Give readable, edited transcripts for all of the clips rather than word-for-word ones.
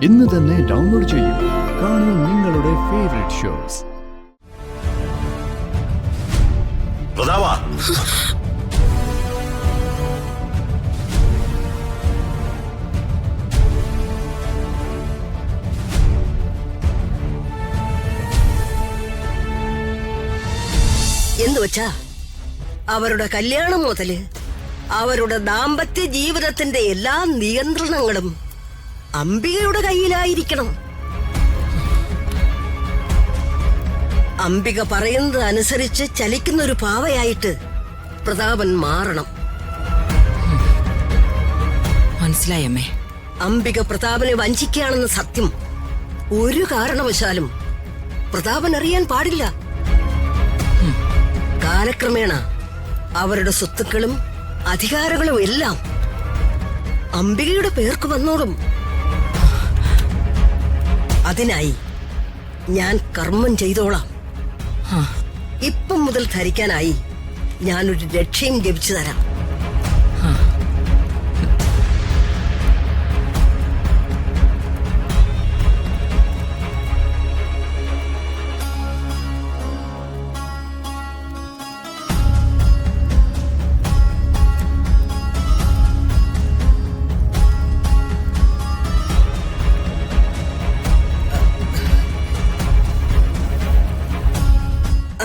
ഇന്ന് തന്നെ ഡൗൺലോഡ് ചെയ്യൂ. കാണൂ നിങ്ങളുടെ ഫേവറേറ്റ് ഷോസ്. എന്നുവച്ചാ അവരുടെ കല്യാണം മുതല് അവരുടെ ദാമ്പത്യ ജീവിതത്തിന്റെ എല്ലാ നിയന്ത്രണങ്ങളും അംബികയുടെ കയ്യിലായിരിക്കണം. അംബിക പറയുന്നത് അനുസരിച്ച് ചലിക്കുന്ന ഒരു പാവയായിട്ട് പ്രതാപൻ മാറണം. മനസ്സിലായമ്മേ. അംബിക പ്രതാപനെ വഞ്ചിക്കുകയാണെന്ന സത്യം ഒരു കാരണവശാലും പ്രതാപൻ അറിയാൻ പാടില്ല. കാലക്രമേണ അവരുടെ സ്വത്തുക്കളും അധികാരങ്ങളും എല്ലാം അംബികയുടെ പേർക്ക് വന്നോളും. അതിനായി ഞാൻ കർമ്മം ചെയ്തോളാം. ഇപ്പം മുതൽ ധരിക്കാനായി ഞാനൊരു രക്ഷയും ജപിച്ചു തരാം.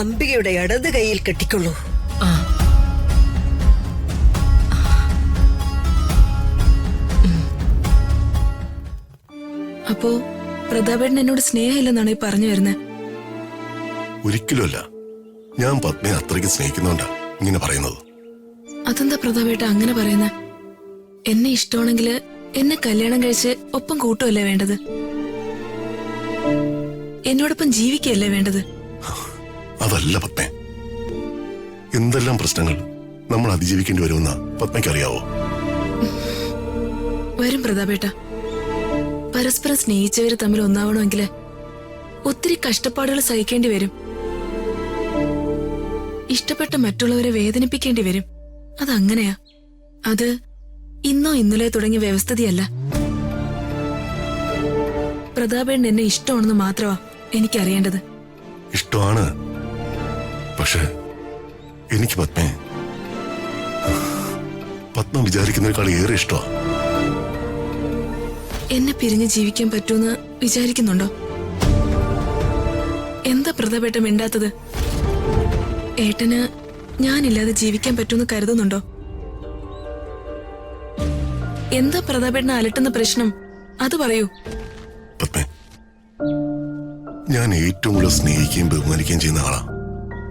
അംബികയുടെ ഇടത് കൈയിൽ കെട്ടിക്കൊള്ളൂ. അപ്പോ പ്രതാപേട്ടൻ എന്നോട് സ്നേഹമില്ലെന്നാണ് ഈ പറഞ്ഞു വരുന്നത്? ഒരിക്കലുമല്ല. ഞാൻ പത്നിയെ അത്രയ്ക്ക് സ്നേഹിക്കുന്നുണ്ടാ ഇങ്ങനെ പറയുന്നത്. അതെന്താ പ്രതാപേട്ട അങ്ങനെ പറയുന്നത്? എന്നെ ഇഷ്ടമാണെങ്കിൽ എന്നെ കല്യാണം കഴിച്ച് ഒപ്പം കൂട്ടുമല്ലേ വേണ്ടത്? എന്നോടൊപ്പം ജീവിക്കല്ലേ വേണ്ടത്? അതല്ല പത്മേ. എന്തെല്ലാം പ്രശ്നങ്ങൾ നമ്മൾ അതിജീവിക്കേണ്ടി വരുമെന്ന പത്മയ്ക്ക് അറിയാവോ? വരും പ്രതാപേട്ട. പരസ്പരം സ്നേഹിച്ചവര് തമ്മിൽ ഒന്നാവണമെങ്കിൽ ഒത്തിരി കഷ്ടപ്പാടുകൾ സഹിക്കേണ്ടി വരും. ഇഷ്ടപ്പെട്ട മറ്റുള്ളവരെ വേദനിപ്പിക്കേണ്ടി വരും. അതങ്ങനെയാ. അത് ഇന്നോ ഇന്നലെ തുടങ്ങിയ വ്യവസ്ഥിതിയല്ല. പ്രതാപേട്ടൻ എന്നെ ഇഷ്ടമാണെന്ന് മാത്രമാ എനിക്കറിയേണ്ടത്. ഇഷ്ടമാണ്. പക്ഷെ എനിക്ക് പത്മ വിചാരിക്കുന്നതിനേക്കാൾ ഏറെ ഇഷ്ടമാ. എന്നെ പിരിഞ്ഞ് ജീവിക്കാൻ പറ്റൂന്ന് വിചാരിക്കുന്നുണ്ടോ? എന്താ പ്രതാപേട്ട മിണ്ടാത്തത്? ഏട്ടന് ഞാനില്ലാതെ ജീവിക്കാൻ പറ്റൂന്ന് കരുതുന്നുണ്ടോ? എന്താ പ്രതാപേട്ടനെ അലട്ടുന്ന പ്രശ്നം? അത് പറയൂ. പത്മേ, ഞാൻ ഏറ്റവും കൂടുതൽ സ്നേഹിക്കുകയും ബഹുമാനിക്കുകയും ചെയ്യുന്ന ആളാ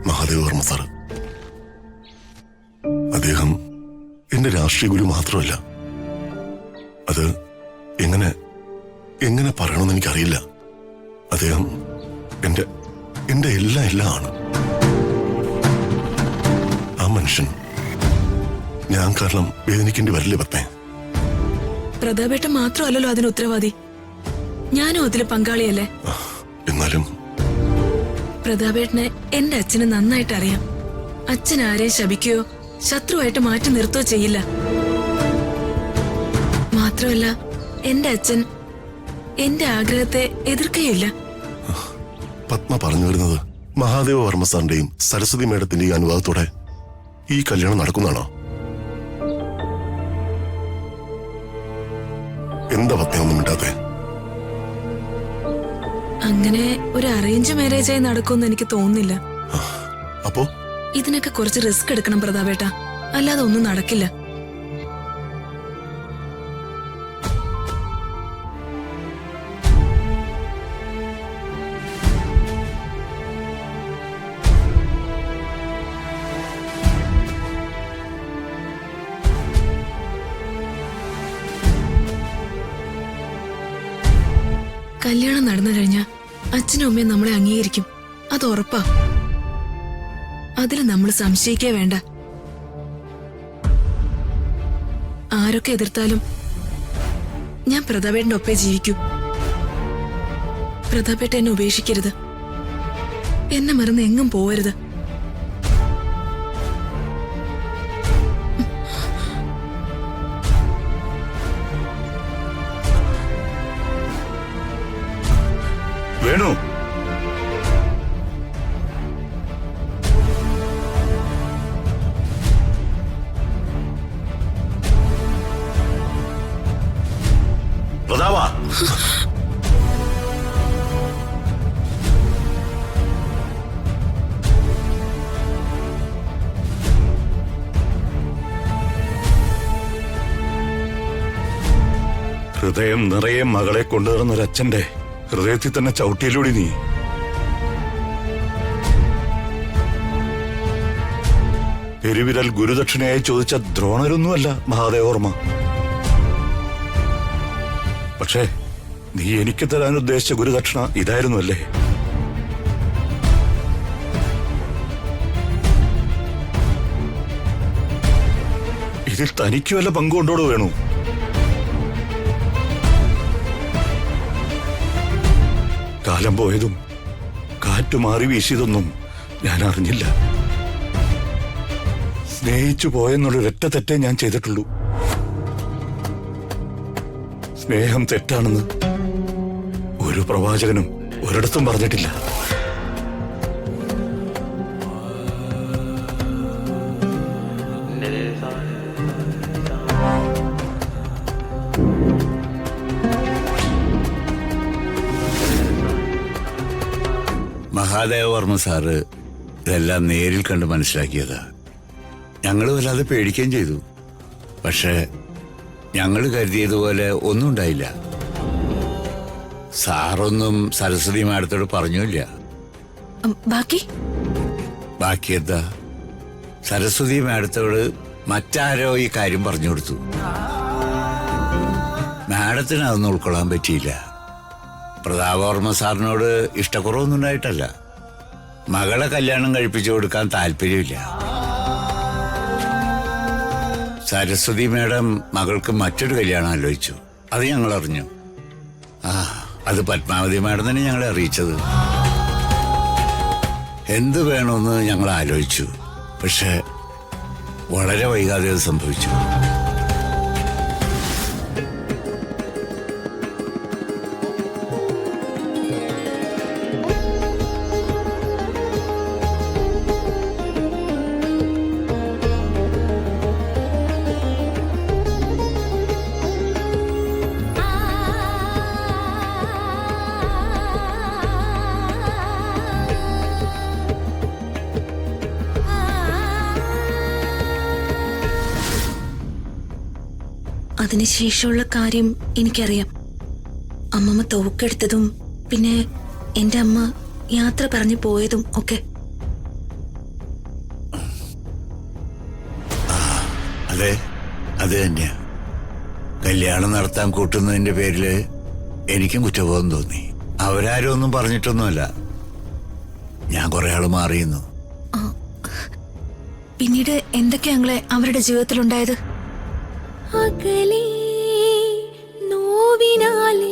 മഹാദേവ വർമ്മ സാറ്. അദ്ദേഹം എന്റെ രാഷ്ട്രീയ ഗുരു മാത്രമല്ല. അത് എങ്ങനെ പറയണമെന്ന് എനിക്കറിയില്ല. അദ്ദേഹം എന്റെ എല്ലാം ആണ്. ആ മനുഷ്യൻ ഞാൻ കാരണം വേദനിക്കേണ്ടി വരില്ലേ പത്മേ? പ്രതാപേട്ടൻ മാത്രമല്ലല്ലോ അതിന് ഉത്തരവാദി. ഞാനും അതില് പങ്കാളിയല്ലേ? എന്നാലും പ്രതാപേട്ടനെ എന്റെ അച്ഛന് നന്നായിട്ട് അറിയാം. അച്ഛൻ ആരെയും ശപിക്കുകയോ ശത്രുവായിട്ട് മാറ്റി നിർത്തുകയോ ചെയ്യില്ല. മാത്രമല്ല എന്റെ അച്ഛൻ എന്റെ ആഗ്രഹത്തെ എതിർക്കുകയില്ല. പത്മ പറഞ്ഞു വരുന്നത് മഹാദേവ വർമ്മ സാറിന്റെയും സരസ്വതി മേഡത്തിന്റെയും അനുവാദത്തോടെ ഈ കല്യാണം നടക്കുന്നതാണോ? എന്താ പത്മ ഒന്നും മിണ്ടാത്തെ? അങ്ങനെ ഒരു അറേഞ്ച് മാരേജായി നടക്കുമെന്ന് എനിക്ക് തോന്നുന്നില്ല. അപ്പോ ഇതിനൊക്കെ കുറച്ച് റിസ്ക് എടുക്കണം പ്രതാപേട്ട, അല്ലാതെ ഒന്നും നടക്കില്ല. കല്യാണം നടന്നു കഴിഞ്ഞാ അച്ഛനും അമ്മയും നമ്മളെ അംഗീകരിക്കും. അത് ഉറപ്പാ. അതിൽ നമ്മൾ സംശയിക്കേ വേണ്ട. ആരൊക്കെ എതിർത്താലും ഞാൻ പ്രതാപേട്ടന്റെ ഒപ്പേ ജീവിക്കൂ. പ്രതാപേട്ട എന്നെ ഉപേക്ഷിക്കരുത്. എന്നെ മറന്ന് എങ്ങും പോവരുത്. വേണു, പ്രതാപ, ഹൃദയം നിറയെ മകളെ കൊണ്ടുവരുന്ന ഒരച്ഛന്റെ ഹൃദയത്തിൽ തന്നെ ചവിട്ടിയിലൂടെ നീ. പെരുവിരൽ ഗുരുദക്ഷിണയായി ചോദിച്ച ദ്രോണരൊന്നുമല്ല മഹാദേവർമ്മ. പക്ഷേ നീ എനിക്ക് തരാൻ ഉദ്ദേശിച്ച ഗുരുദക്ഷിണ ഇതായിരുന്നു അല്ലേ? ഇതിൽ തനിക്ക് വല്ല പങ്കുകൊണ്ടോട് വേണു? കാലം പോയതും കാറ്റു മാറി വീശിയതൊന്നും ഞാൻ അറിഞ്ഞില്ല. സ്നേഹിച്ചു പോയെന്നുള്ളൊരൊറ്റ തെറ്റേ ഞാൻ ചെയ്തിട്ടുള്ളൂ. സ്നേഹം തെറ്റാണെന്ന് ഒരു പ്രവാചകനും ഒരിടത്തും പറഞ്ഞിട്ടില്ല. മഹാദേവവർമ്മ സാറ് ഇതെല്ലാം നേരിൽ കണ്ട് മനസ്സിലാക്കിയതാ. ഞങ്ങൾ വല്ലാതെ പേടിക്കുകയും ചെയ്തു. പക്ഷെ ഞങ്ങൾ കരുതിയതുപോലെ ഒന്നും ഉണ്ടായില്ല. സാറൊന്നും സരസ്വതി മാഡത്തോട് പറഞ്ഞില്ല. ബാക്കി എന്താ, സരസ്വതി മാഡത്തോട് മറ്റാരോ ഈ കാര്യം പറഞ്ഞു കൊടുത്തു. മാഡത്തിന് അതൊന്നും ഉൾക്കൊള്ളാൻ പറ്റിയില്ല. പ്രതാപവർമ്മ സാറിനോട് ഇഷ്ടക്കുറവൊന്നും ഉണ്ടായിട്ടല്ല, മകളെ കല്യാണം കഴിപ്പിച്ചു കൊടുക്കാൻ താല്പര്യമില്ല. സരസ്വതി മേഡം മകൾക്ക് മറ്റൊരു കല്യാണം ആലോചിച്ചു. അത് ഞങ്ങൾ അറിഞ്ഞു. അത് പത്മാവതി മാഡം തന്നെ ഞങ്ങളെ അറിയിച്ചത്. എന്ത് വേണമെന്ന് ഞങ്ങൾ ആലോചിച്ചു. പക്ഷെ വളരെ വൈകാതെ അത് സംഭവിച്ചു. അതിനുശേഷമുള്ള കാര്യം എനിക്കറിയാം. അമ്മമ്മ തോക്കെടുത്തതും പിന്നെ എന്റെ അമ്മ യാത്ര പറഞ്ഞു പോയതും ഒക്കെ. അതെ, അത് തന്നെയാ. കല്യാണം നടത്താൻ കൂട്ടുന്നതിന്റെ പേരില് എനിക്കും കുറ്റബോധം തോന്നി. അവരാരും ഒന്നും പറഞ്ഞിട്ടൊന്നുമല്ല. ഞാൻ കുറെ ആള് മാറിയുന്നു. പിന്നീട് എന്തൊക്കെയാ അവരുടെ ജീവിതത്തിലുണ്ടായത്? അകലേ നോവിനാലേ